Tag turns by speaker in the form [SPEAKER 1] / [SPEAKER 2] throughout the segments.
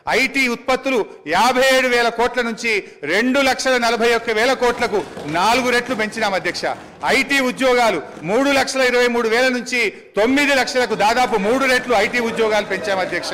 [SPEAKER 1] IT ఉత్పత్తులు 57,000 కోట్ల నుంచి 2,41,000 కోట్లకు 4 రెట్లు పెంచినాం అధ్యక్ష. ఐటీ ఉద్యోగాలు 3,23,000 నుంచి 9 లక్షలకు దాదాపు 3 రెట్లు ఐటీ ఉద్యోగాలు పెంచాం అధ్యక్ష.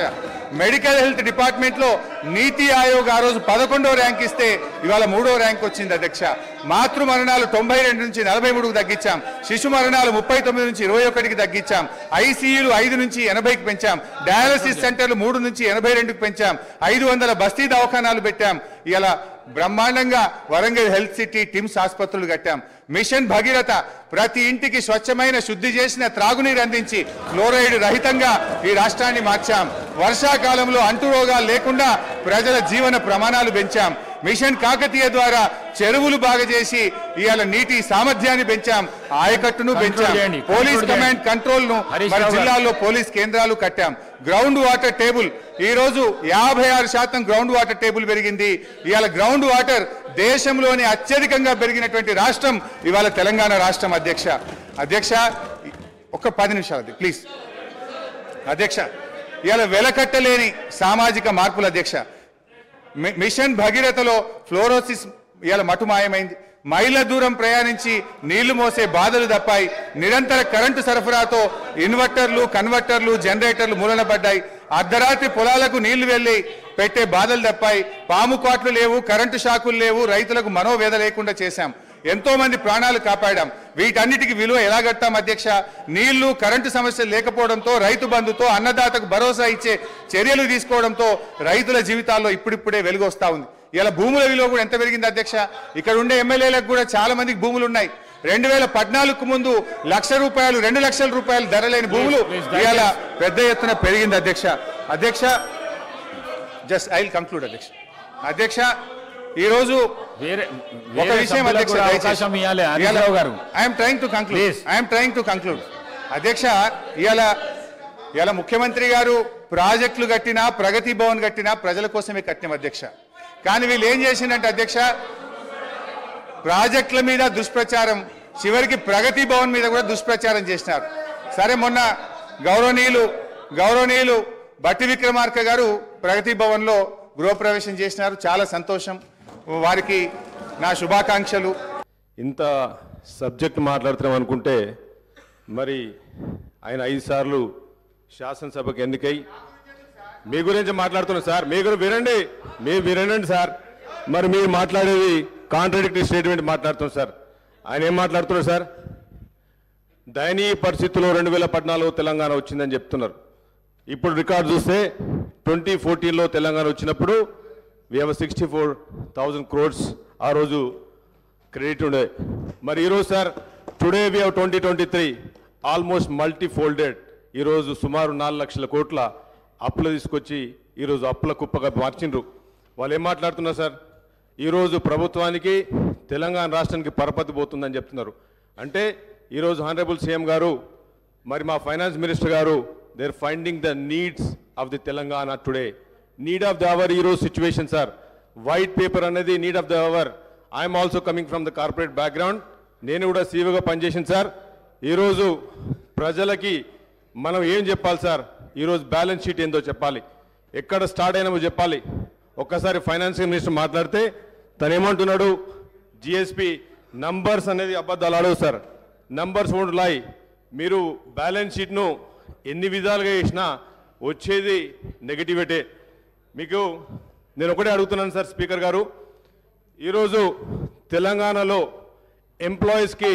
[SPEAKER 1] మెడికల్ హెల్త్ డిపార్ట్మెంట్లో నీతి ఆయోగ్ ఆ రోజు 11వ ర్యాంక్ ఇస్తే ఇవాళ 3వ ర్యాంక్ వచ్చింది అధ్యక్ష. మాతృ మరణాలు 92 నుంచి 43కు తగ్గించాం. శిశు మరణాలు 39 నుంచి 21కి తగ్గించాం. ఐసీయూలు 5 నుంచి 80కి పెంచాం. డయాలసిస్ సెంటర్లు 3 నుంచి 82కి పెంచాం. 500 బస్తీ దవాఖానాలు పెట్టాం. ఇలా బ్రహ్మాండంగా వరంగల్ హెల్త్ సిటీ టిమ్స్ ఆసుపత్రులు కట్టాం. మిషన్ భగీరథ ప్రతి ఇంటికి స్వచ్ఛమైన శుద్ధి చేసిన త్రాగునీరు అందించి ఫ్లోరైడ్ రహితంగా ఈ రాష్ట్రాన్ని మార్చాం. వర్షాకాలంలో అంటురోగాలు లేకుండా ప్రజల జీవన ప్రమాణాలు పెంచాం. మిషన్ కాకతీయ ద్వారా చెరువులు బాగా చేసి ఇవాళ నీటి సామర్థ్యాన్ని పెంచాం. ఆయకట్టును పెంచాం. పోలీస్ కమాండ్ కంట్రోల్ ను మన జిల్లాల్లో పోలీస్ కేంద్రాలు కట్టాం. గ్రౌండ్ వాటర్ టేబుల్ ఈ రోజు 56% గ్రౌండ్ వాటర్ టేబుల్ పెరిగింది. ఇవాళ గ్రౌండ్ వాటర్ దేశంలోని అత్యధికంగా పెరిగినటువంటి రాష్ట్రం ఇవాళ తెలంగాణ రాష్ట్రం అధ్యక్ష. ఒక 10 నిమిషాలు ప్లీజ్ అధ్యక్ష. ఇవాళ వెలకట్టలేని సామాజిక మార్పులు అధ్యక్ష. మిషన్ భగీరథలో ఫ్లోరోసిస్ ఇవాళ మటుమాయమైంది. మైళ్ళ దూరం ప్రయాణించి నీళ్లు మోసే బాధలు తప్పాయి. నిరంతర కరెంటు సరఫరాతో ఇన్వర్టర్లు, కన్వర్టర్లు, జనరేటర్లు మూలన పడ్డాయి. అర్ధరాత్రి పొలాలకు నీళ్లు వెళ్లి పెట్టే బాధలు తప్పాయి. పాము కాట్లు లేవు, కరెంటు షాకులు లేవు. రైతులకు మనోవేద లేకుండా చేశాం. ఎంతో మంది ప్రాణాలు కాపాడాం. వీటన్నిటికి విలువ ఎలా కట్టాం అధ్యక్ష? నీళ్లు, కరెంటు సమస్యలు లేకపోవడంతో, రైతు బంధుతో, అన్నదాతకు భరోసా ఇచ్చే చర్యలు తీసుకోవడంతో రైతుల జీవితాల్లో ఇప్పుడిప్పుడే వెలుగు వస్తా ఉంది. ఇలా భూముల విలువ కూడా ఎంత పెరిగింది అధ్యక్ష? ఇక్కడ ఉండే ఎమ్మెల్యేలకు కూడా చాలా మందికి భూములు ఉన్నాయి. 2014కు ముందు ₹1,00,000, ₹2,00,000 ధర లేని భూములు ఇలా పెద్ద ఎత్తున పెరిగింది అధ్యక్ష. జస్ట్ ఐ విల్ కంక్లూడ్ అధ్యక్ష. ఈ రోజు ఒక విషయం అధ్యక్ష, ఐఎమ్ ట్రైంగ్ టు కంక్లూడ్ అధ్యక్ష. ఇలా ముఖ్యమంత్రి గారు ప్రాజెక్టులు కట్టినా, ప్రగతి భవన్ కట్టినా ప్రజల కోసమే కట్టినాం అధ్యక్ష. కానీ వీళ్ళు ఏం చేసిందంటే అధ్యక్ష, ప్రాజెక్టుల మీద దుష్ప్రచారం, చివరికి ప్రగతి భవన్ మీద కూడా దుష్ప్రచారం చేసినారు. సరే, మొన్న గౌరవనీయులు బట్టి విక్రమార్క గారు ప్రగతి భవన్లో గృహప్రవేశం చేసినారు. చాలా సంతోషం. వారికి నా శుభాకాంక్షలు.
[SPEAKER 2] ఇంత సబ్జెక్ట్ మాట్లాడుతున్నాం అనుకుంటే మరి ఆయన 5 సార్లు శాసనసభకు ఎన్నికై మీ గురించి మాట్లాడుతున్నారు సార్. మీ గురించి వినండి సార్. మరి మీరు మాట్లాడేది కాంట్రాడిక్టరీ స్టేట్మెంట్ మాట్లాడుతున్నారు సార్. ఆయన ఏం మాట్లాడుతున్నారు సార్? దయనీయ పరిస్థితుల్లో 2014 తెలంగాణ వచ్చిందని చెప్తున్నారు. ఇప్పుడు రికార్డు చూస్తే 2014లో తెలంగాణ వచ్చినప్పుడు we have 64,000 crores ఆ రోజు క్రెడిట్ ఉండే. మరి ఈరోజు sir today we have 2023 almost multifolded. ఈరోజు సుమారు 4 లక్షల కోట్ల అప్పులు తీసుకొచ్చి ఈరోజు అప్పుల కుప్పగా మార్చిండ్రు. వాళ్ళు ఏం మాట్లాడుతున్నారు సార్? ఈరోజు ప్రభుత్వానికి, తెలంగాణ రాష్ట్రానికి పరపతి పోతుందని చెప్తున్నారు. అంటే ఈరోజు హానరబుల్ సీఎం గారు, మరి మా ఫైనాన్స్ మినిస్టర్ గారు, they are finding the needs of the Telangana today. Need of the hour ఈరోజు సిచ్యువేషన్ సార్. వైట్ పేపర్ అనేది need of the hour. I'm also coming from the corporate background. నేను కూడా సీఈఓగా పనిచేసింది sir. ఈరోజు ప్రజలకి మనం ఏం చెప్పాలి సార్? ఈరోజు బ్యాలెన్స్ షీట్ ఏందో చెప్పాలి, ఎక్కడ స్టార్ట్ అయినామో చెప్పాలి. ఒక్కసారి ఫైనాన్స్ మినిస్టర్ మాట్లాడితే తను ఏమంటున్నాడు? జిఎస్పి నంబర్స్ అనేది అబద్ధాలు ఆడవు సార్. నంబర్స్ వోంట్ లై. మీరు బ్యాలెన్స్ షీట్ను ఎన్ని విధాలుగా చేసినా వచ్చేది నెగటివిటీ. మీకు నేను ఒకటే అడుగుతున్నాను సార్ స్పీకర్ గారు, ఈరోజు తెలంగాణలో ఎంప్లాయీస్కి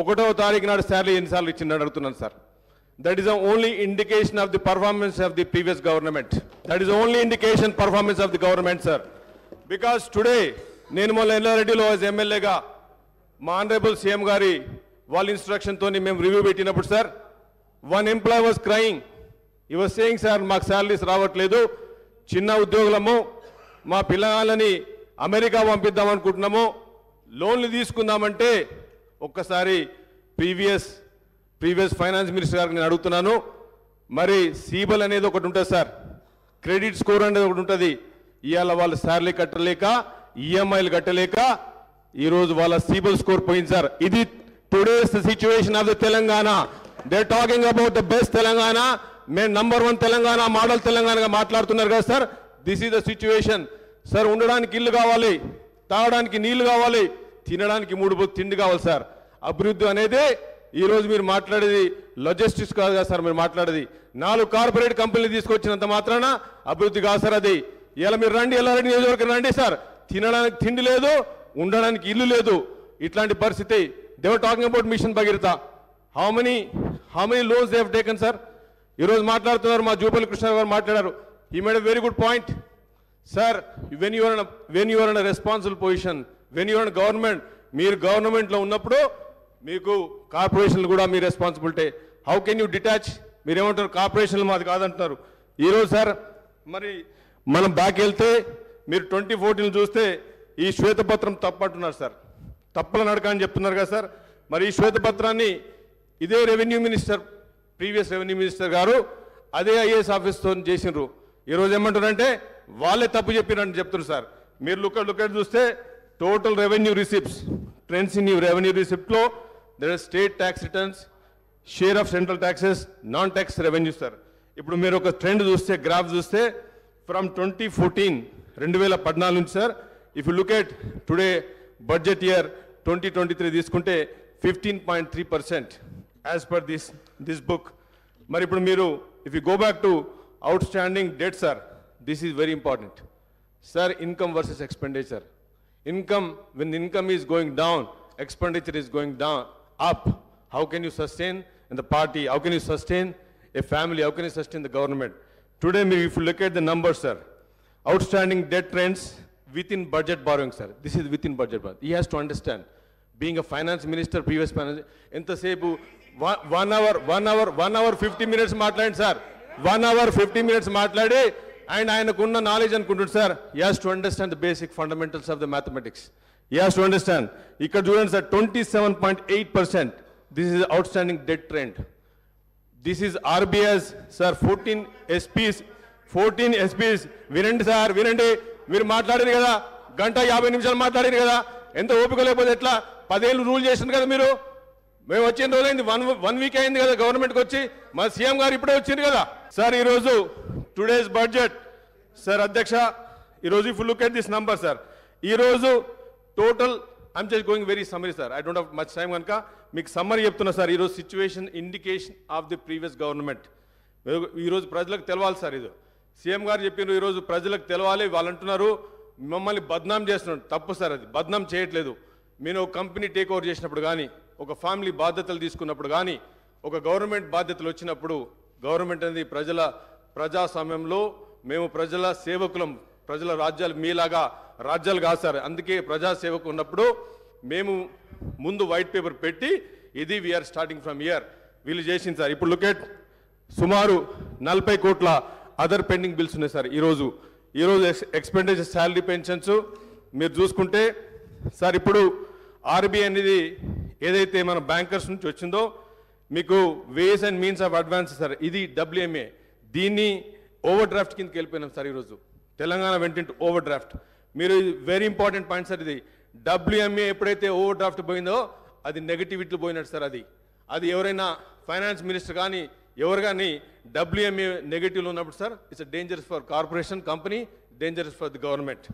[SPEAKER 2] 1వ తారీఖు నాడు శాలరీ ఎన్నిసార్లు ఇచ్చిందని అడుగుతున్నాను sir. That is the only indication of the performance of the previous government. That is only indication performance of the government sir. Because today నేను మొన్న ఎల్లారెడ్డిలో యాజ్ ఎమ్మెల్యేగా మా ఆనరబుల్ సీఎం గారి వాళ్ళ ఇన్స్ట్రక్షన్తో మేము రివ్యూ పెట్టినప్పుడు sir, one employee was crying. ఈ was saying sir మాకు శాలరీస్ రావట్లేదు, చిన్న ఉద్యోగులము, మా పిల్లలని అమెరికా పంపిద్దాం అనుకుంటున్నాము, లోన్లు తీసుకుందామంటే ఒక్కసారి ప్రీవియస్ ఫైనాన్స్ మినిస్టర్ గారికి నేను అడుగుతున్నాను. మరి సీబల్ అనేది ఒకటి ఉంటుంది సార్, క్రెడిట్ స్కోర్ అనేది ఒకటి ఉంటుంది. ఇవాళ వాళ్ళు శాలరీ కట్టలేక, ఈఎంఐలు కట్టలేక ఈరోజు వాళ్ళ సీబల్ స్కోర్ పోయింది సార్. ఇది today's situation of the Telangana. They talking about the best Telangana. మేము నంబర్ 1 తెలంగాణ, మోడల్ తెలంగాణగా మాట్లాడుతున్నారు కదా sir. This is the situation. Sir ఉండడానికి ఇల్లు కావాలి, తాగడానికి నీళ్లు కావాలి, తినడానికి 3 పూట తిండి కావాలి సార్. అభివృద్ధి అనేది ఈరోజు మీరు మాట్లాడేది లాజిస్టిక్స్ కాదు కదా సార్, మీరు మాట్లాడేది 4 కార్పొరేట్ కంపెనీలు తీసుకొచ్చినంత మాత్రాన అభివృద్ధి కాదు సార్ అది. ఇలా మీరు రండి, ఎల్లారెడ్డి నియోజకవర్గం రండి సార్, తినడానికి తిండి లేదు, ఉండడానికి ఇల్లు లేదు, ఇట్లాంటి పరిస్థితి. They were talking about mission Bhagiratha. How many loans they have taken sir? ఈరోజు మాట్లాడుతున్నారు, మా జూపల్లి కృష్ణ గారు మాట్లాడారు. He made a very good point. Sir, when you are in a responsible position, when you are in government, మీరు గవర్నమెంట్లో ఉన్నప్పుడు మీకు కార్పొరేషన్లు కూడా మీ responsibility. How can you detach? మీరేమంటారు, కార్పొరేషన్లు మాది కాదంటున్నారు. ఈరోజు సార్ మరి మనం బ్యాక్ వెళ్తే మీరు 2014 చూస్తే ఈ శ్వేతపత్రం తప్పంటున్నారు సార్, తప్పల నడక అని చెప్తున్నారు కదా సార్. మరి ఈ శ్వేతపత్రాన్ని ఇదే revenue minister, previous revenue minister గారు అదే ఐఏఎస్ ఆఫీస్తో చేసినారు. ఈరోజు ఏమంటారంటే వాళ్ళే తప్పు చెప్పినట్టు చెప్తున్నారు సార్. మీరు లుక్ చూస్తే total revenue receipts, trends in revenue రిసిప్ట్లో there are state tax returns, share of central taxes, non tax revenue sir. ఇప్పుడు మీరు ఒక ట్రెండ్ చూస్తే, గ్రాఫ్ చూస్తే ఫ్రమ్ 2014 నుంచి sir, if you look at today budget year 2023 తీసుకుంటే 15.3% as per this book. మరి ఇప్పుడు మీరు if you go back to out standing debt sir, this is very important sir. Income versus expenditure. Income, when the income is going down, expenditure is going down, up. How can you sustain in the party? How can you sustain a family? How can you sustain the government? Today, if you look at the numbers, sir, outstanding debt trends within budget borrowing, sir. This is within budget borrowing. He has to understand. Being a finance minister, previous finance, ఎంతసేపు 1 hour 50 minutes మాట్లాడండి sir. 1 hour 50 minutes మాట్లాడి and ఆయనకున్న knowledge అనుకుంటుంది sir. He has to understand the basic fundamentals of the mathematics. He has to understand. ఇక్కడ చూడండి sir, 27.8%. This is outstanding debt trend. This is RBI's sir. 14 SPs. వినండి sir, వినండి. మీరు మాట్లాడారు కదా, 1:50 నిమిషాలు మాట్లాడారు కదా, ఎంత ఓపిక లేకపోతే ఎట్లా? 10 ఏళ్ళు రూల్ చేసింది కదా మీరు. మేము వచ్చిన రోజైంది, 1 వీక్ అయింది కదా గవర్నమెంట్కి వచ్చి. మా సీఎం గారు ఇప్పుడే వచ్చింది కదా సార్. ఈరోజు టుడేస్ బడ్జెట్ సార్, అధ్యక్ష, ఈరోజు if look at this number sir, ఈరోజు total I'm just going very summary sir, I don't have much time కనుక మీకు సమ్మరీ చెప్తున్నా సార్. ఈరోజు situation indication of the previous government. ఈరోజు ప్రజలకు తెలవాలి సార్. ఇది సీఎం గారు చెప్పినారు, ఈరోజు ప్రజలకు తెలవాలి. వాళ్ళు అంటున్నారు మమ్మల్ని బద్నాం చేస్తున్నారు. తప్పు సార్, అది బద్నాం చేయట్లేదు. మీరు ఒక కంపెనీ టేక్ ఓవర్ చేసినప్పుడు కానీ, ఒక ఫ్యామిలీ బాధ్యతలు తీసుకున్నప్పుడు కానీ, ఒక గవర్నమెంట్ బాధ్యతలు వచ్చినప్పుడు, గవర్నమెంట్ అనేది ప్రజాస్వామ్యంలో మేము ప్రజల సేవకులం. ప్రజల రాజ్యాలు మీలాగా రాజ్యాలు కాదు సార్. అందుకే ప్రజాసేవకు ఉన్నప్పుడు మేము ముందు వైట్ పేపర్ పెట్టి ఇది వీఆర్ స్టార్టింగ్ ఫ్రమ్ ఇయర్ వీళ్ళు చేసింది సార్. ఇప్పుడు లుక్ ఎట్ సుమారు 40 కోట్ల అదర్ పెండింగ్ బిల్స్ ఉన్నాయి సార్. ఈరోజు ఎక్స్పెండిచర్, శాలరీ, పెన్షన్స్ మీరు చూసుకుంటే సార్, ఇప్పుడు ఆర్బీఐ అనేది ఏదైతే మన బ్యాంకర్స్ నుంచి వచ్చిందో మీకు ways and means of advance sir, ఇది WMA. దీన్ని ఓవర్ డ్రాఫ్ట్ కిందకి వెళ్ళిపోయినాం సార్. ఈరోజు తెలంగాణ వెంట ఓవర్ డ్రాఫ్ట్. మీరు వెరీ ఇంపార్టెంట్ పాయింట్ సార్. ఇది WMA ఎప్పుడైతే ఓవర్ డ్రాఫ్ట్ పోయిందో అది నెగటివిటీలో పోయినట్టు సార్. అది ఎవరైనా ఫైనాన్స్ మినిస్టర్ కానీ ఎవరు కానీ WMA నెగటివ్లో ఉన్నప్పుడు sir, it's dangerous for corporation, company, dangerous for the government.